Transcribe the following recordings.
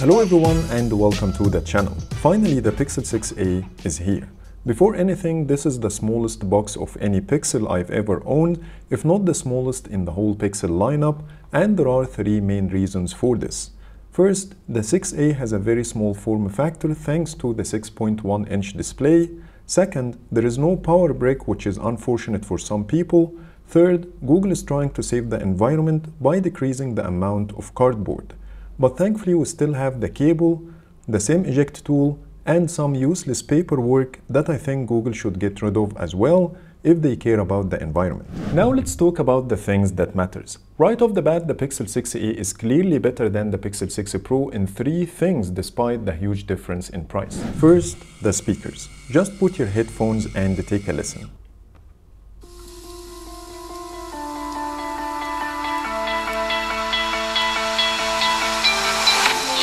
Hello everyone and welcome to the channel. Finally, the Pixel 6a is here. Before anything, this is the smallest box of any Pixel I've ever owned, if not the smallest in the whole Pixel lineup, and there are three main reasons for this. First, the 6a has a very small form factor thanks to the 6.1-inch display. Second, there is no power brick, which is unfortunate for some people. Third, Google is trying to save the environment by decreasing the amount of cardboard. But thankfully we still have the cable, the SIM eject tool, and some useless paperwork that I think Google should get rid of as well if they care about the environment. Now let's talk about the things that matters. Right off the bat, the Pixel 6a is clearly better than the Pixel 6 Pro in three things despite the huge difference in price. First, the speakers. Just put your headphones and take a listen.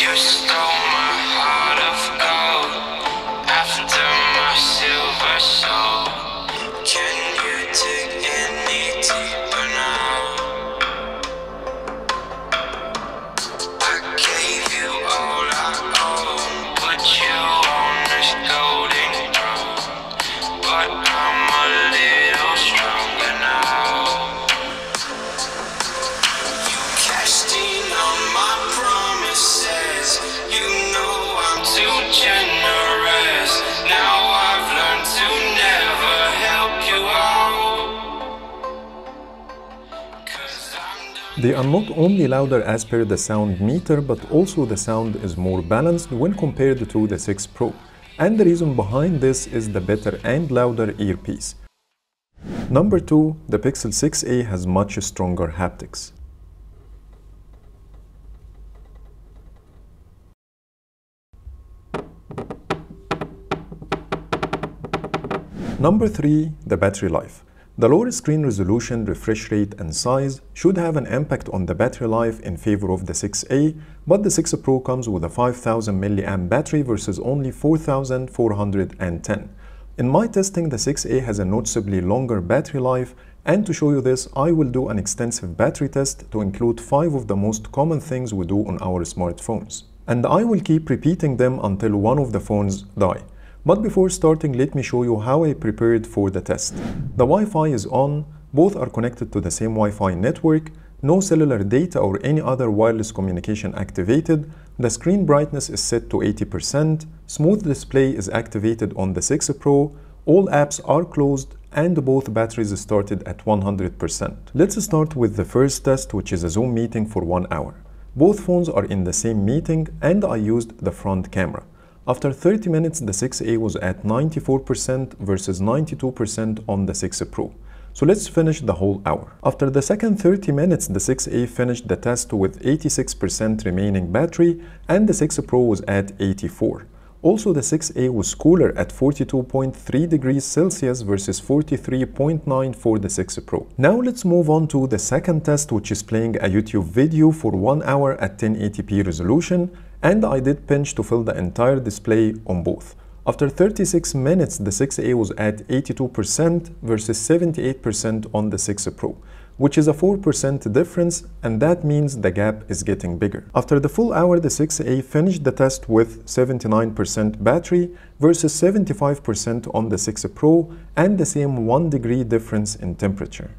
You stole my heart of gold after my silver soul. Can you dig any deeper now? I gave you all I own, put you on this golden throne, but I'm a little stronger now. You cashed in on my promises. You know I'm too generous. Now I've learned to never help you out. 'Cause They are not only louder as per the sound meter, but also the sound is more balanced when compared to the 6 Pro. And the reason behind this is the better and louder earpiece. Number 2, the Pixel 6a has much stronger haptics. Number 3, the battery life. The lower screen resolution, refresh rate and size should have an impact on the battery life in favor of the 6a, but the 6 Pro comes with a 5000 mAh battery versus only 4410. In my testing, the 6a has a noticeably longer battery life, and to show you this, I will do an extensive battery test to include 5 of the most common things we do on our smartphones. And I will keep repeating them until one of the phones die. But before starting, let me show you how I prepared for the test. The Wi-Fi is on, both are connected to the same Wi-Fi network, no cellular data or any other wireless communication activated, the screen brightness is set to 80%, smooth display is activated on the 6 Pro, all apps are closed, and both batteries started at 100%. Let's start with the first test, which is a Zoom meeting for 1 hour. Both phones are in the same meeting, and I used the front camera. After 30 minutes, the 6a was at 94% versus 92% on the 6 Pro. So let's finish the whole hour. After the second 30 minutes, the 6a finished the test with 86% remaining battery, and the 6 Pro was at 84%. Also, the 6a was cooler at 42.3 degrees Celsius versus 43.9 for the 6 Pro. Now let's move on to the second test, which is playing a YouTube video for 1 hour at 1080p resolution, and I did pinch to fill the entire display on both. After 36 minutes, the 6a was at 82% versus 78% on the 6 Pro, which is a 4% difference, and that means the gap is getting bigger. After the full hour, the 6a finished the test with 79% battery versus 75% on the 6 Pro, and the same 1 degree difference in temperature.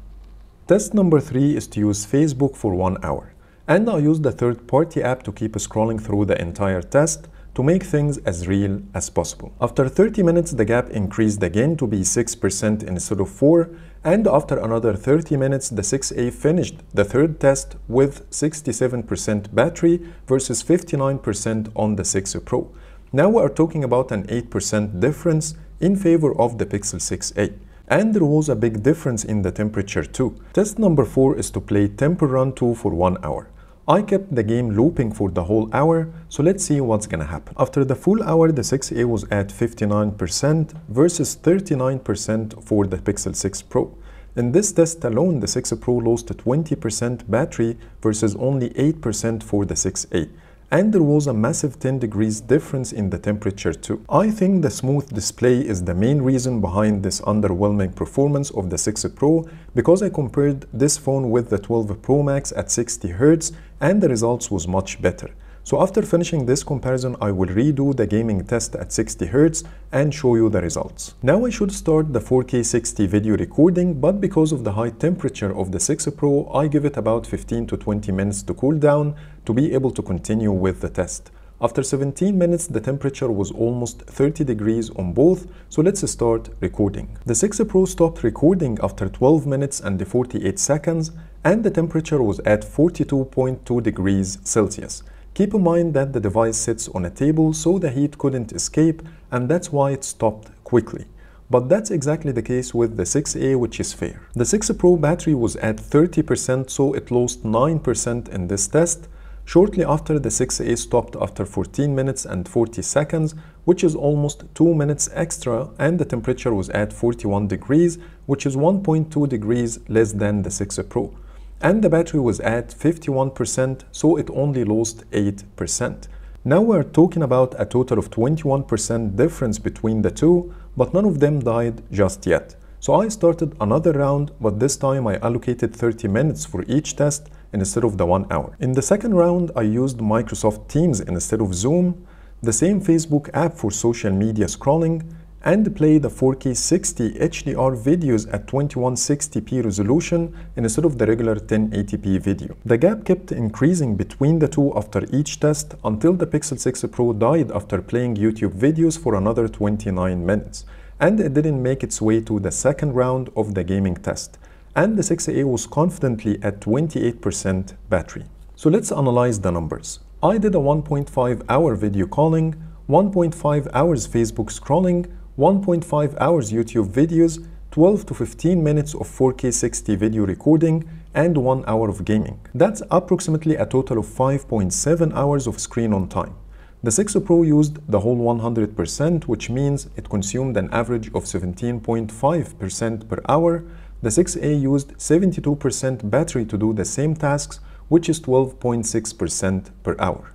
Test number 3 is to use Facebook for 1 hour. And I used the third-party app to keep scrolling through the entire test to make things as real as possible. After 30 minutes, the gap increased again to be 6% instead of 4%, and after another 30 minutes, the 6a finished the third test with 67% battery versus 59% on the 6 Pro. Now we are talking about an 8% difference in favor of the Pixel 6a. And there was a big difference in the temperature too. Test number 4 is to play Temple Run 2 for 1 hour. I kept the game looping for the whole hour, so let's see what's gonna happen. After the full hour, the 6a was at 59% versus 39% for the Pixel 6 Pro. In this test alone, the 6 Pro lost 20% battery versus only 8% for the 6a. And there was a massive 10 degrees difference in the temperature too. I think the smooth display is the main reason behind this underwhelming performance of the 6 Pro, because I compared this phone with the 12 Pro Max at 60 Hz and the results was much better. So after finishing this comparison, I will redo the gaming test at 60 Hz and show you the results. Now I should start the 4K 60 video recording, but because of the high temperature of the 6 Pro, I give it about 15 to 20 minutes to cool down to be able to continue with the test. After 17 minutes, the temperature was almost 30 degrees on both, so let's start recording. The 6 Pro stopped recording after 12 minutes and 48 seconds, and the temperature was at 42.2 degrees Celsius. Keep in mind that the device sits on a table, so the heat couldn't escape, and that's why it stopped quickly. But that's exactly the case with the 6A, which is fair. The 6 Pro battery was at 30%, so it lost 9% in this test. Shortly after, the 6A stopped after 14 minutes and 40 seconds, which is almost 2 minutes extra, and the temperature was at 41 degrees, which is 1.2 degrees less than the 6 Pro. And the battery was at 51%, so it only lost 8%. Now we're talking about a total of 21% difference between the two, but none of them died just yet. So I started another round, but this time I allocated 30 minutes for each test instead of the 1 hour. In the second round, I used Microsoft Teams instead of Zoom, the same Facebook app for social media scrolling, and played the 4K 60 HDR videos at 2160p resolution instead of the regular 1080p video. The gap kept increasing between the two after each test until the Pixel 6 Pro died after playing YouTube videos for another 29 minutes. And it didn't make its way to the second round of the gaming test. And the 6A was confidently at 28% battery. So let's analyze the numbers. I did a 1.5 hour video calling, 1.5 hours Facebook scrolling, 1.5 hours YouTube videos, 12 to 15 minutes of 4K 60 video recording, and 1 hour of gaming. That's approximately a total of 5.7 hours of screen on time. The 6 Pro used the whole 100%, which means it consumed an average of 17.5% per hour. The 6A used 72% battery to do the same tasks, which is 12.6% per hour.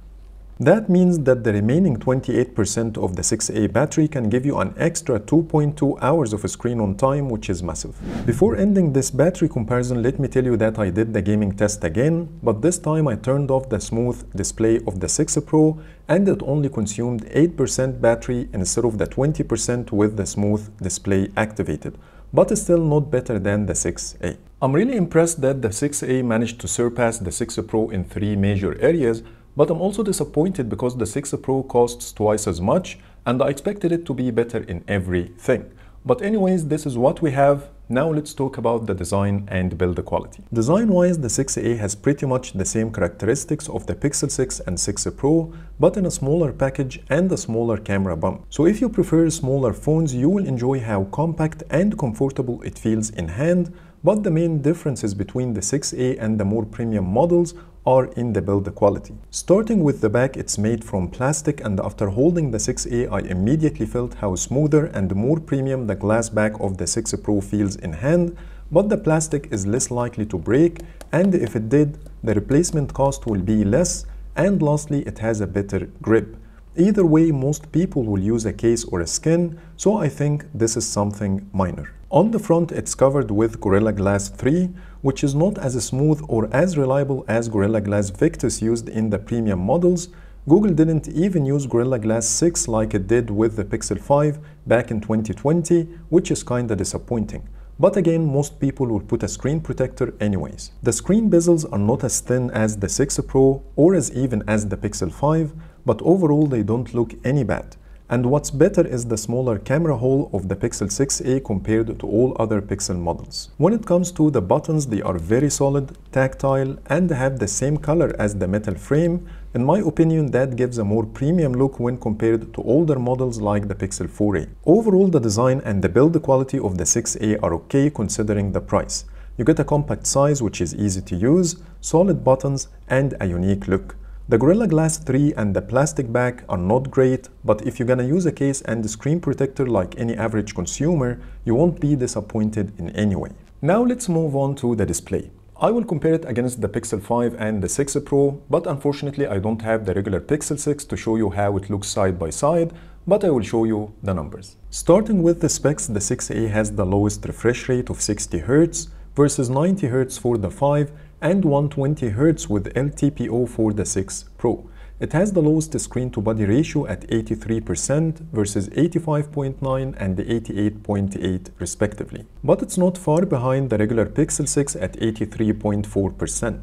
That means that the remaining 28% of the 6A battery can give you an extra 2.2 hours of screen on time, which is massive. Before ending this battery comparison, let me tell you that I did the gaming test again, but this time I turned off the smooth display of the 6 Pro, and it only consumed 8% battery instead of the 20% with the smooth display activated, but it's still not better than the 6A. I'm really impressed that the 6A managed to surpass the 6 Pro in 3 major areas, but I'm also disappointed because the 6 Pro costs twice as much and I expected it to be better in everything. But anyways, this is what we have. Now let's talk about the design and build quality. Design-wise, the 6A has pretty much the same characteristics of the Pixel 6 and 6 Pro, but in a smaller package and a smaller camera bump. So if you prefer smaller phones, you will enjoy how compact and comfortable it feels in hand, but the main differences between the 6A and the more premium models are in the build quality. Starting with the back, it's made from plastic, and after holding the 6A, I immediately felt how smoother and more premium the glass back of the 6 Pro feels in hand, but the plastic is less likely to break, and if it did, the replacement cost will be less, and lastly, it has a better grip. Either way, most people will use a case or a skin, so I think this is something minor. On the front, it's covered with Gorilla Glass 3, which is not as smooth or as reliable as Gorilla Glass Victus used in the premium models. Google didn't even use Gorilla Glass 6 like it did with the Pixel 5 back in 2020, which is kinda disappointing. But again, most people will put a screen protector anyways. The screen bezels are not as thin as the 6 Pro or as even as the Pixel 5, but overall they don't look any bad. And what's better is the smaller camera hole of the Pixel 6a compared to all other Pixel models. When it comes to the buttons, they are very solid, tactile, and have the same color as the metal frame. In my opinion, that gives a more premium look when compared to older models like the Pixel 4a. Overall, the design and the build quality of the 6a are okay considering the price. You get a compact size which is easy to use, solid buttons, and a unique look. The Gorilla Glass 3 and the plastic back are not great, but if you're gonna use a case and a screen protector like any average consumer, you won't be disappointed in any way. Now let's move on to the display. I will compare it against the Pixel 5 and the 6 Pro, but unfortunately I don't have the regular Pixel 6 to show you how it looks side by side, but I will show you the numbers. Starting with the specs, the 6a has the lowest refresh rate of 60 Hz versus 90 Hz for the 5 and 120 Hz with LTPO for the 6 Pro. It has the lowest screen-to-body ratio at 83% versus 85.9 and 88.8 respectively. But it's not far behind the regular Pixel 6 at 83.4%.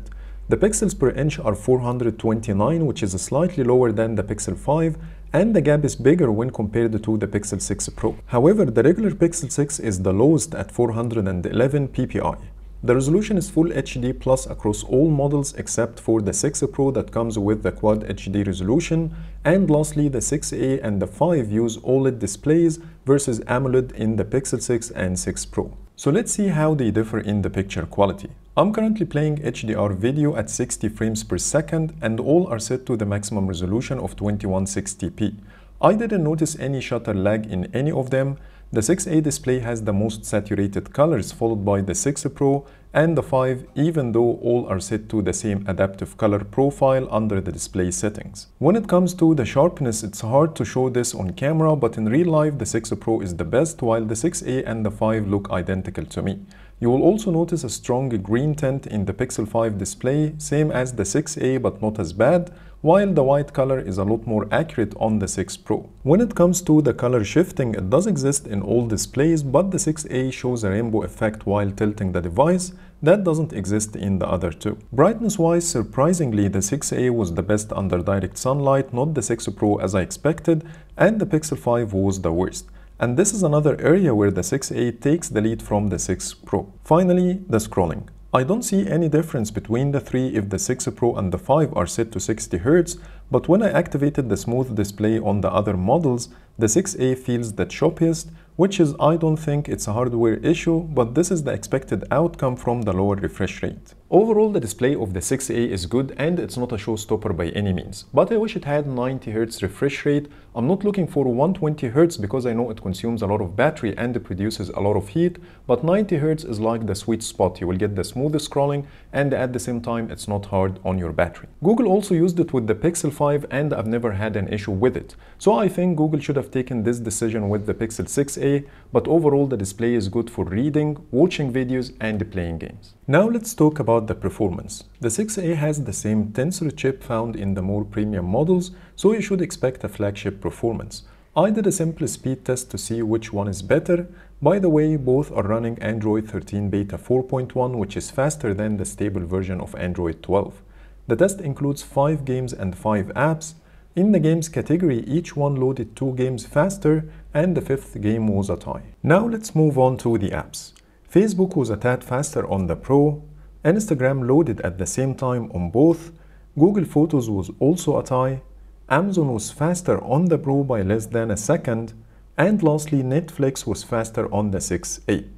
The pixels per inch are 429, which is slightly lower than the Pixel 5, and the gap is bigger when compared to the Pixel 6 Pro. However, the regular Pixel 6 is the lowest at 411 ppi. The resolution is Full HD Plus across all models except for the 6 Pro that comes with the Quad HD resolution, and lastly the 6a and the 5 use OLED displays versus AMOLED in the Pixel 6 and 6 Pro. So let's see how they differ in the picture quality. I'm currently playing HDR video at 60 frames per second and all are set to the maximum resolution of 2160p. I didn't notice any shutter lag in any of them. The 6a display has the most saturated colors, followed by the 6 Pro and the 5, even though all are set to the same adaptive color profile under the display settings. When it comes to the sharpness, it's hard to show this on camera, but in real life the 6 Pro is the best, while the 6a and the 5 look identical to me. You will also notice a strong green tint in the Pixel 5 display, same as the 6a but not as bad, while the white color is a lot more accurate on the 6 Pro. When it comes to the color shifting, it does exist in all displays, but the 6a shows a rainbow effect while tilting the device. That doesn't exist in the other two. Brightness-wise, surprisingly, the 6a was the best under direct sunlight, not the 6 Pro as I expected, and the Pixel 5 was the worst. And this is another area where the 6a takes the lead from the 6 Pro. Finally, the scrolling. I don't see any difference between the three if the 6 Pro and the 5 are set to 60 Hz, but when I activated the smooth display on the other models, the 6a feels the choppiest, which is, I don't think it's a hardware issue, but this is the expected outcome from the lower refresh rate. Overall, the display of the 6a is good and it's not a showstopper by any means, but I wish it had 90 Hz refresh rate. I'm not looking for 120 Hz because I know it consumes a lot of battery and it produces a lot of heat, but 90 Hz is like the sweet spot. You will get the smooth scrolling and at the same time it's not hard on your battery. Google also used it with the Pixel 5 and I've never had an issue with it. So I think Google should have taken this decision with the Pixel 6a, but overall the display is good for reading, watching videos and playing games. Now let's talk about the performance. The 6a has the same Tensor chip found in the more premium models, so you should expect a flagship performance. I did a simple speed test to see which one is better. By the way, both are running Android 13 Beta 4.1, which is faster than the stable version of Android 12. The test includes 5 games and 5 apps. In the games category, each one loaded 2 games faster and the 5th game was a tie. Now let's move on to the apps. Facebook was a tad faster on the Pro, Instagram loaded at the same time on both, Google Photos was also a tie, Amazon was faster on the Pro by less than a second, and lastly Netflix was faster on the 6a.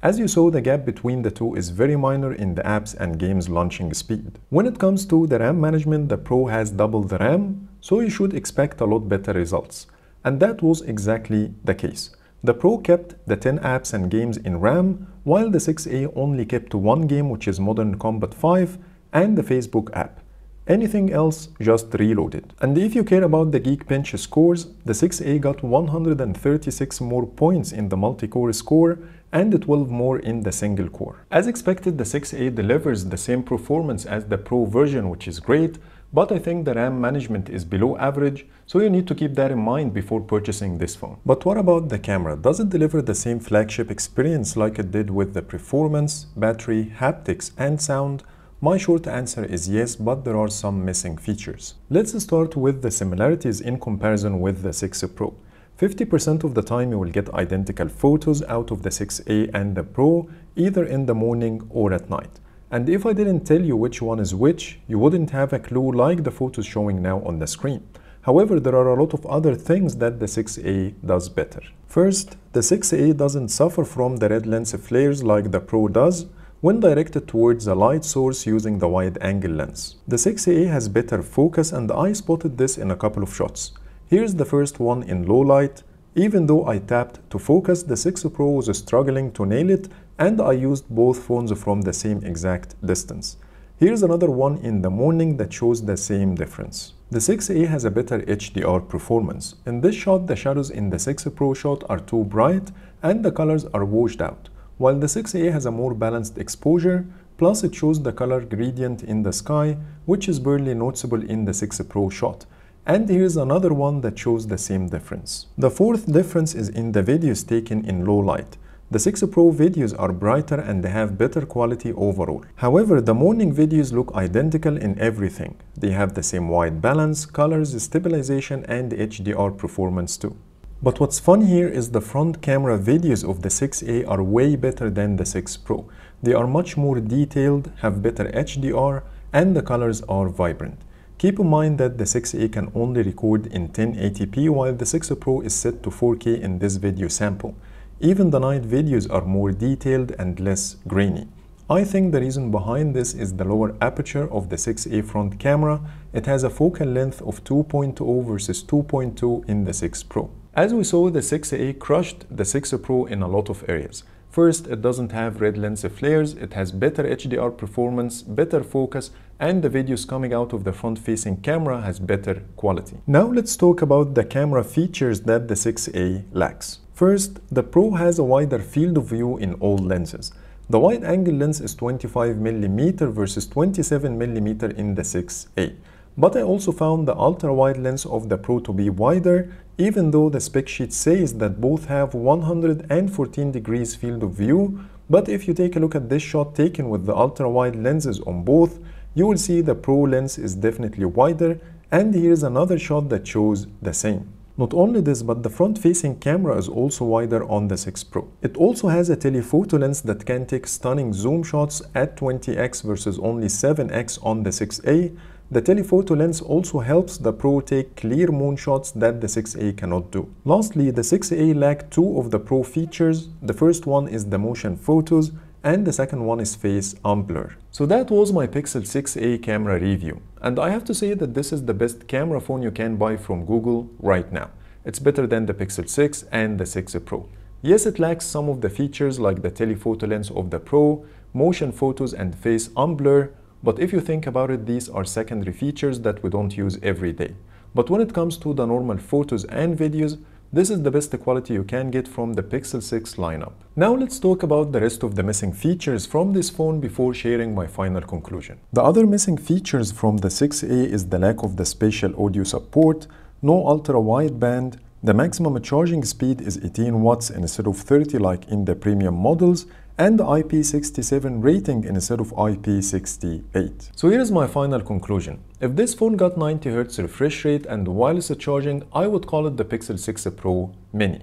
As you saw, the gap between the two is very minor in the apps and games launching speed. When it comes to the RAM management, the Pro has double the RAM, so you should expect a lot better results. And that was exactly the case. The Pro kept the 10 apps and games in RAM, while the 6a only kept 1 game, which is Modern Combat 5 and the Facebook app. Anything else just reloaded. And if you care about the Geekbench scores, the 6a got 136 more points in the multi-core score and 12 more in the single core. As expected, the 6a delivers the same performance as the Pro version, which is great, but I think the RAM management is below average, so you need to keep that in mind before purchasing this phone. But what about the camera? Does it deliver the same flagship experience like it did with the performance, battery, haptics, and sound? My short answer is yes, but there are some missing features. Let's start with the similarities in comparison with the 6 Pro. 50% of the time you will get identical photos out of the 6a and the Pro, either in the morning or at night. And if I didn't tell you which one is which, you wouldn't have a clue like the photos showing now on the screen. However, there are a lot of other things that the 6a does better. First, the 6a doesn't suffer from the red lens flares like the Pro does when directed towards a light source using the wide-angle lens. The 6a has better focus and I spotted this in a couple of shots. Here's the first one in low light. Even though I tapped to focus, the 6 Pro was struggling to nail it and I used both phones from the same exact distance. Here's another one in the morning that shows the same difference. The 6a has a better HDR performance. In this shot, the shadows in the 6 Pro shot are too bright and the colors are washed out. While the 6a has a more balanced exposure, plus it shows the color gradient in the sky, which is barely noticeable in the 6 Pro shot. And here's another one that shows the same difference. The fourth difference is in the videos taken in low light. The 6 Pro videos are brighter and they have better quality overall. However, the morning videos look identical in everything. They have the same white balance, colors, stabilization, and HDR performance too. But what's fun here is the front camera videos of the 6A are way better than the 6 Pro. They are much more detailed, have better HDR, and the colors are vibrant. Keep in mind that the 6A can only record in 1080p while the 6 Pro is set to 4K in this video sample. Even the night videos are more detailed and less grainy. I think the reason behind this is the lower aperture of the 6A front camera. It has a focal length of 2.0 versus 2.2 in the 6 Pro. As we saw, the 6A crushed the 6 Pro in a lot of areas. First, it doesn't have red lens flares, it has better HDR performance, better focus, and the videos coming out of the front-facing camera has better quality. Now let's talk about the camera features that the 6A lacks. First, the Pro has a wider field of view in all lenses. The wide-angle lens is 25mm versus 27mm in the 6A. But I also found the ultra-wide lens of the Pro to be wider, even though the spec sheet says that both have 114 degrees field of view. But if you take a look at this shot taken with the ultra-wide lenses on both, you will see the Pro lens is definitely wider, and here's another shot that shows the same. Not only this, but the front-facing camera is also wider on the 6 Pro. It also has a telephoto lens that can take stunning zoom shots at 20x versus only 7x on the 6A. The telephoto lens also helps the Pro take clear moonshots that the 6A cannot do. Lastly, the 6A lacked two of the Pro features. The first one is the motion photos, and the second one is face unblur. So that was my Pixel 6a camera review, and I have to say that this is the best camera phone you can buy from Google right now. It's better than the Pixel 6 and the 6 Pro. Yes, it lacks some of the features like the telephoto lens of the Pro, motion photos, and face unblur, but if you think about it, these are secondary features that we don't use every day. But when it comes to the normal photos and videos, this is the best quality you can get from the Pixel 6 lineup. Now let's talk about the rest of the missing features from this phone before sharing my final conclusion. The other missing features from the 6A is the lack of the spatial audio support, no ultra-wideband, the maximum charging speed is 18 watts instead of 30 like in the premium models, and the IP67 rating instead of IP68. So here's my final conclusion. If this phone got 90Hz refresh rate and wireless charging, I would call it the Pixel 6 Pro Mini.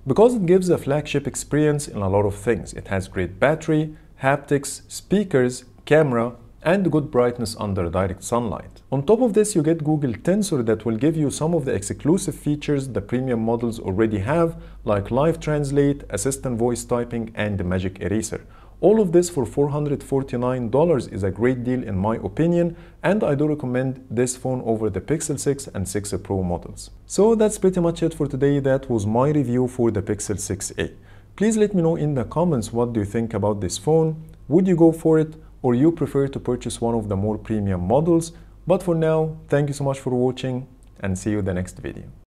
Because it gives a flagship experience in a lot of things. It has great battery, haptics, speakers, camera, and good brightness under direct sunlight. On top of this, you get Google Tensor that will give you some of the exclusive features the premium models already have, like Live Translate, Assistant Voice Typing, and the Magic Eraser. All of this for $449 is a great deal in my opinion, and I do recommend this phone over the Pixel 6 and 6 Pro models. So that's pretty much it for today. That was my review for the Pixel 6a. Please let me know in the comments what do you think about this phone. Would you go for it, or you prefer to purchase one of the more premium models? But for now, thank you so much for watching, and see you in the next video.